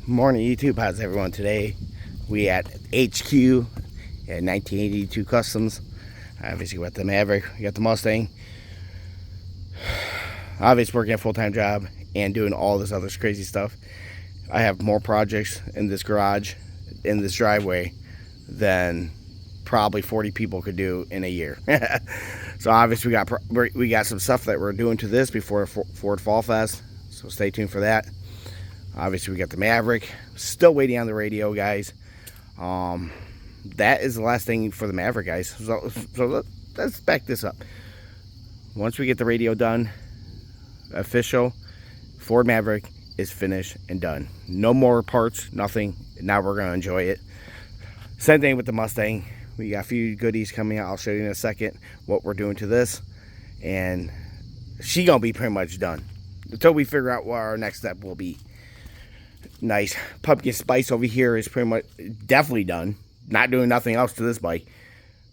Morning YouTube, how's everyone today? We at HQ at 1982 Customs. Obviously we got the Maverick, we got the Mustang. Obviously working a full-time job and doing all this other crazy stuff. I have more projects in this garage, in this driveway, than probably 40 people could do in a year. So obviously we got some stuff that we're doing to this before Ford Fall Fest, so stay tuned for that. Obviously we got the Maverick, still waiting on the radio, guys. That is the last thing for the Maverick, guys. So let's back this up. Once we get the radio done, official, Ford Maverick is finished and done. No more parts, nothing. Now we're gonna enjoy it. Same thing with the Mustang. We got a few goodies coming out. I'll show you in a second what we're doing to this, and she gonna be pretty much done until we figure out what our next step will be. Nice pumpkin spice over here is pretty much definitely done. Not doing nothing else to this bike.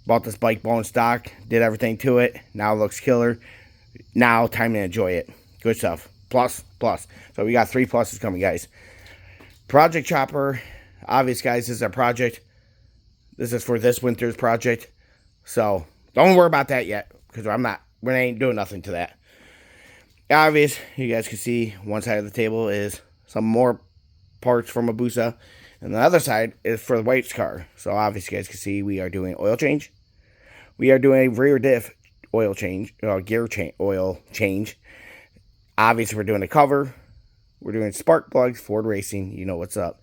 Bought this bike bone stock, did everything to it. Now it looks killer. Now time to enjoy it. Good stuff. Plus. So we got 3 pluses coming, guys. Project Chopper. Obvious, guys, this is a project. This is for this winter's project. So don't worry about that yet, because we ain't doing nothing to that. Obvious, you guys can see one side of the table is some more parts from Abusa, and the other side is for the White's car. So obviously, you guys can see we are doing oil change. We are doing a rear diff oil change, gear change, oil change. Obviously, we're doing a cover. We're doing spark plugs. Ford Racing, you know what's up.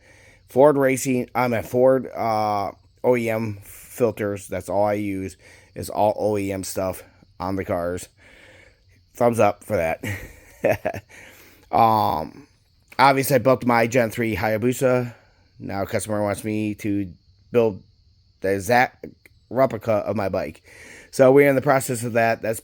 Ford Racing. I'm at Ford OEM filters. That's all I use. Is all OEM stuff on the cars. Thumbs up for that. Obviously, I built my Gen 3 Hayabusa. Now, a customer wants me to build the exact replica of my bike. So, we're in the process of that. That's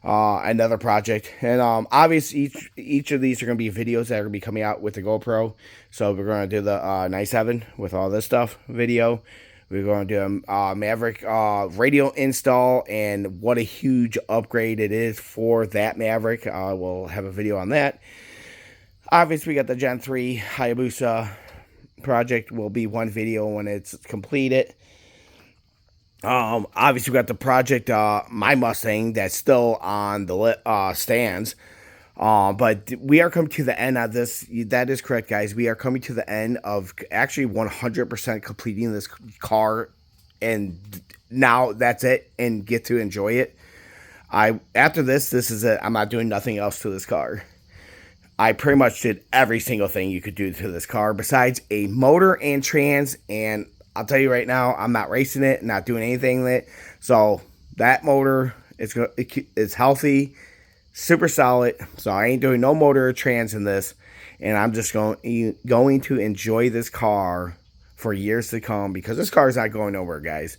another project. And obviously, each of these are going to be videos that are going to be coming out with the GoPro. So, we're going to do the 97 with all this stuff video. We're going to do a Maverick radio install and what a huge upgrade it is for that Maverick. We'll have a video on that. Obviously, we got the Gen 3 Hayabusa project. Will be one video when it's completed. Obviously, we got the project, my Mustang, that's still on the stands. But we are coming to the end of this. That is correct, guys. We are coming to the end of actually 100% completing this car. And now that's it, and get to enjoy it. After this is it. I'm not doing nothing else to this car. I pretty much did every single thing you could do to this car besides a motor and trans, and I'll tell you right now, I'm not racing it, not doing anything with it. So that motor is healthy, super solid. So I ain't doing no motor or trans in this, and I'm just going to enjoy this car for years to come, because this car is not going nowhere, guys.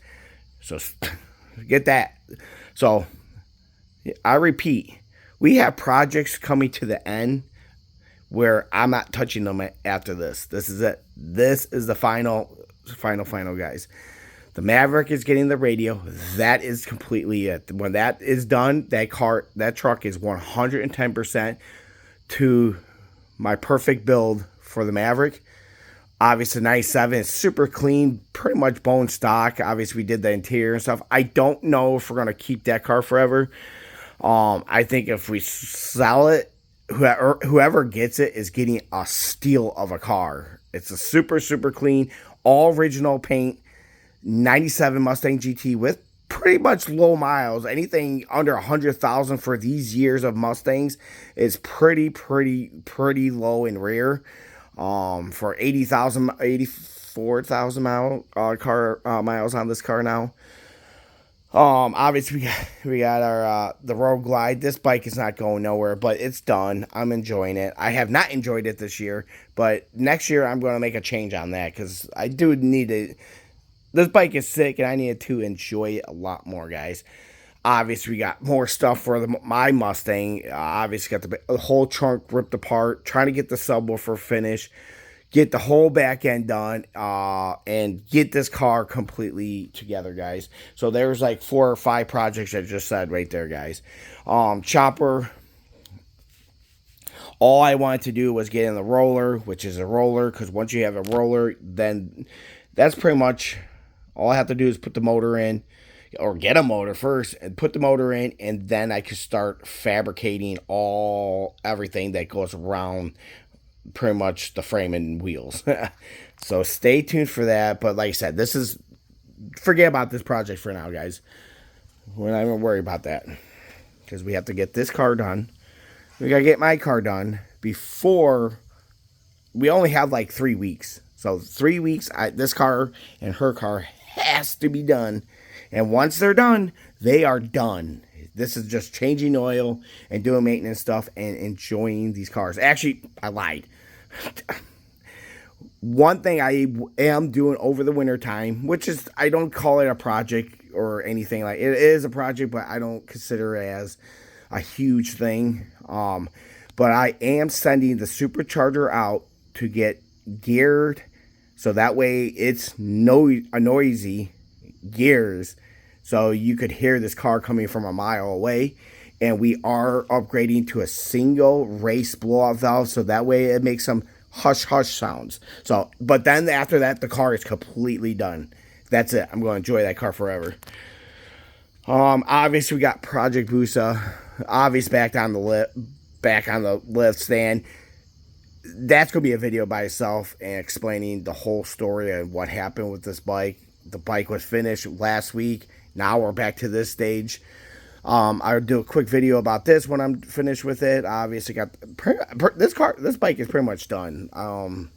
So get that. So I repeat, we have projects coming to the end where I'm not touching them after this. This is it. This is the final, guys. The Maverick is getting the radio. That is completely it. When that is done, that truck is 110% to my perfect build for the Maverick. Obviously, 97 is super clean, pretty much bone stock. Obviously, we did the interior and stuff. I don't know if we're going to keep that car forever. I think if we sell it, whoever gets it is getting a steal of a car. It's a super clean, all original paint, 97 Mustang GT with pretty much low miles. Anything under 100,000 for these years of Mustangs is pretty low in rear. For 84,000 miles on this car now. Obviously we got our the Road Glide. This bike is not going nowhere, but it's done. I'm enjoying it. I have not enjoyed it this year, but next year I'm going to make a change on that, because I do need to. This bike is sick, and I need to enjoy it a lot more, guys. Obviously, we got more stuff for my Mustang. Obviously, got the whole trunk ripped apart. Trying to get the subwoofer finished. Get the whole back end done, and get this car completely together, guys. So there's like 4 or 5 projects I just said right there, guys. Chopper. All I wanted to do was get in the roller, which is a roller, because once you have a roller, then that's pretty much all I have to do is put the motor in, or get a motor first and put the motor in, and then I can start fabricating everything that goes around pretty much the frame and wheels. So stay tuned for that. But like I said, forget about this project for now, guys. We're not even worried about that, because we have to get this car done. We got to get my car done before, we only have like 3 weeks. So 3 weeks, this car and her car has to be done. And once they're done, they are done. This is just changing oil and doing maintenance stuff and enjoying these cars. Actually, I lied. One thing I am doing over the winter time, which is, I don't call it a project or anything like it. It is a project, but I don't consider it as a huge thing. But I am sending the supercharger out to get geared, so that way it's noisy gears, so you could hear this car coming from a mile away. And we are upgrading to a single race blowout valve, so that way it makes some hush hush sounds. So, but then after that, the car is completely done. That's it. I'm going to enjoy that car forever. Obviously we got Project Busa. Obviously back on the lift stand. That's going to be a video by itself and explaining the whole story and what happened with this bike. The bike was finished last week. Now we're back to this stage. I'll do a quick video about this when I'm finished with it. Obviously got this bike is pretty much done. I'm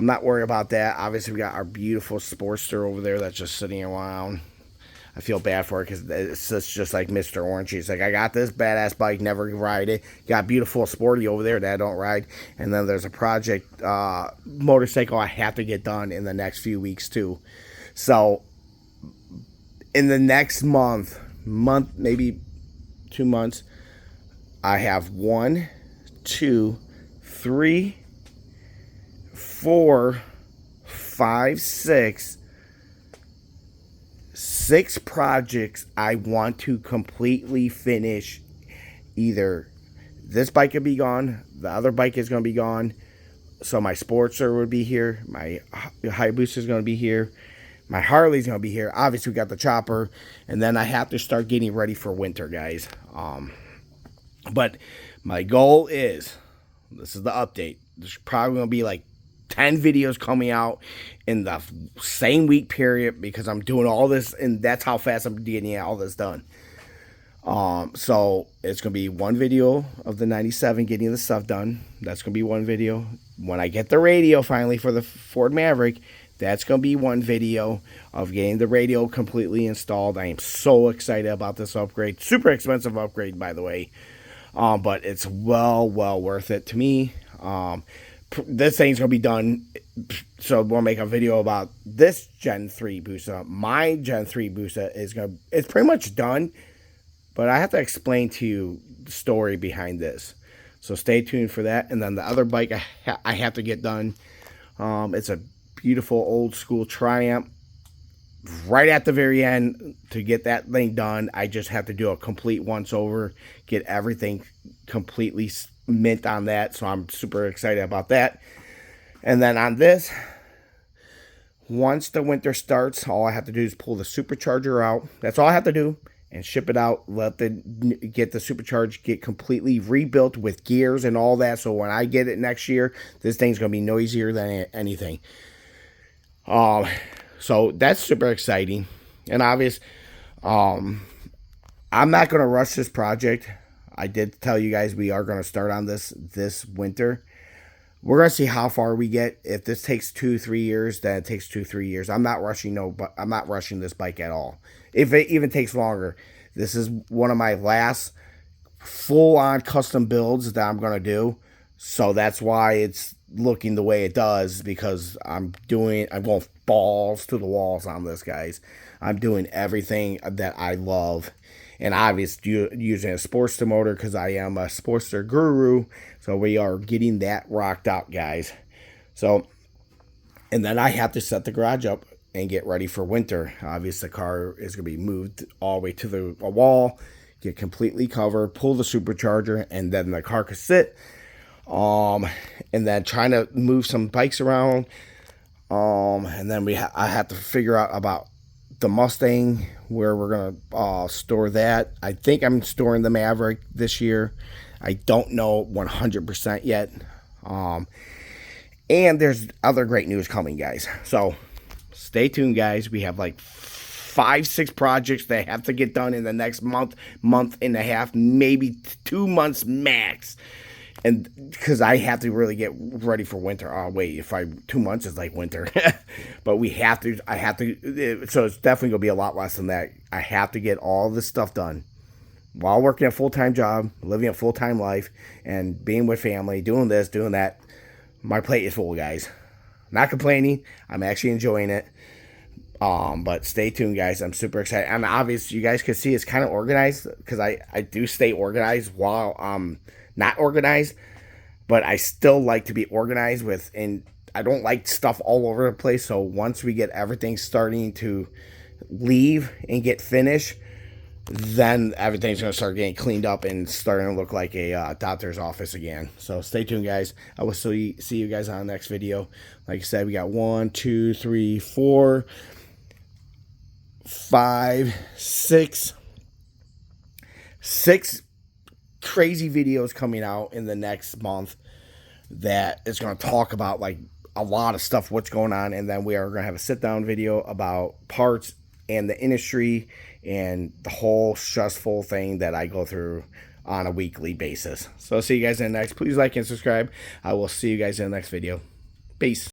not worried about that. Obviously we got our beautiful Sportster over there that's just sitting around. I feel bad for it because it's just like Mr. Orange. He's like, I got this badass bike, never ride it. Got beautiful Sporty over there that I don't ride. And then there's a project motorcycle I have to get done in the next few weeks too. So in the next month, maybe 2 months, I have 1, 2, 3, 4, 5, 6 projects I want to completely finish. Either this bike could be gone, the other bike is going to be gone, so my Sportster would be here, my Hayabusa is going to be here, my Harley's going to be here. Obviously we got the chopper, and then I have to start getting ready for winter, guys. But my goal is, this is the update, there's probably going to be like 10 videos coming out in the same week period, because I'm doing all this, and that's how fast I'm getting all this done. So it's going to be one video of the 97 getting the stuff done. That's going to be one video. When I get the radio finally for the Ford Maverick, that's going to be one video of getting the radio completely installed. I am so excited about this upgrade. Super expensive upgrade, by the way. But it's well worth it to me. This thing's going to be done, so we'll make a video about this Gen 3 Busa. My Gen 3 Busa it's pretty much done, but I have to explain to you the story behind this. So stay tuned for that. And then the other bike I have to get done, it's a beautiful old school Triumph. Right at the very end, to get that thing done, I just have to do a complete once over, get everything completely mint on that. So I'm super excited about that. And then on this, once the winter starts, all I have to do is pull the supercharger out. That's all I have to do, and ship it out. Get the supercharger get completely rebuilt with gears and all that. So when I get it next year, this thing's gonna be noisier than anything. So that's super exciting. And obvious, I'm not gonna rush this project. I did tell you guys we are gonna start on this winter. We're gonna see how far we get. If this takes 2-3 years, then it takes 2-3 years. I'm not rushing I'm not rushing this bike at all. If it even takes longer, this is one of my last full-on custom builds that I'm gonna do. So that's why it's looking the way it does, because I'm going balls to the walls on this, guys. I'm doing everything that I love. And obviously using a Sportster motor, because I am a Sportster guru. So we are getting that rocked out, guys. So, and then I have to set the garage up and get ready for winter. Obviously the car is going to be moved all the way to the wall, get completely covered, pull the supercharger, and then the car can sit. And then trying to move some bikes around. And then I have to figure out about the Mustang, where we're gonna store that. I think I'm storing the Maverick this year. I don't know 100% yet. And there's other great news coming, guys. So stay tuned, guys. We have like 5-6 projects that have to get done in the next month and a half, maybe 2 months max. And because I have to really get ready for winter. Oh wait, 2 months is like winter. But I have to, so it's definitely gonna be a lot less than that. I have to get all this stuff done while working a full-time job, living a full-time life, and being with family, doing this, doing that. My plate is full, guys. Not complaining. I'm actually enjoying it. But stay tuned, guys. I'm super excited. And obviously, you guys can see it's kind of organized, because I do stay organized while I'm not organized. But I still like to be organized and I don't like stuff all over the place. So once we get everything starting to leave and get finished, then everything's going to start getting cleaned up and starting to look like a doctor's office again. So stay tuned, guys. I will see you guys on the next video. Like I said, we got 1, 2, 3, 4, 5, 6 crazy videos coming out in the next month that is going to talk about like a lot of stuff, what's going on. And then we are going to have a sit-down video about parts and the industry and the whole stressful thing that I go through on a weekly basis. So I'll see you guys in the next. Please like and subscribe. I will see you guys in the next video. Peace.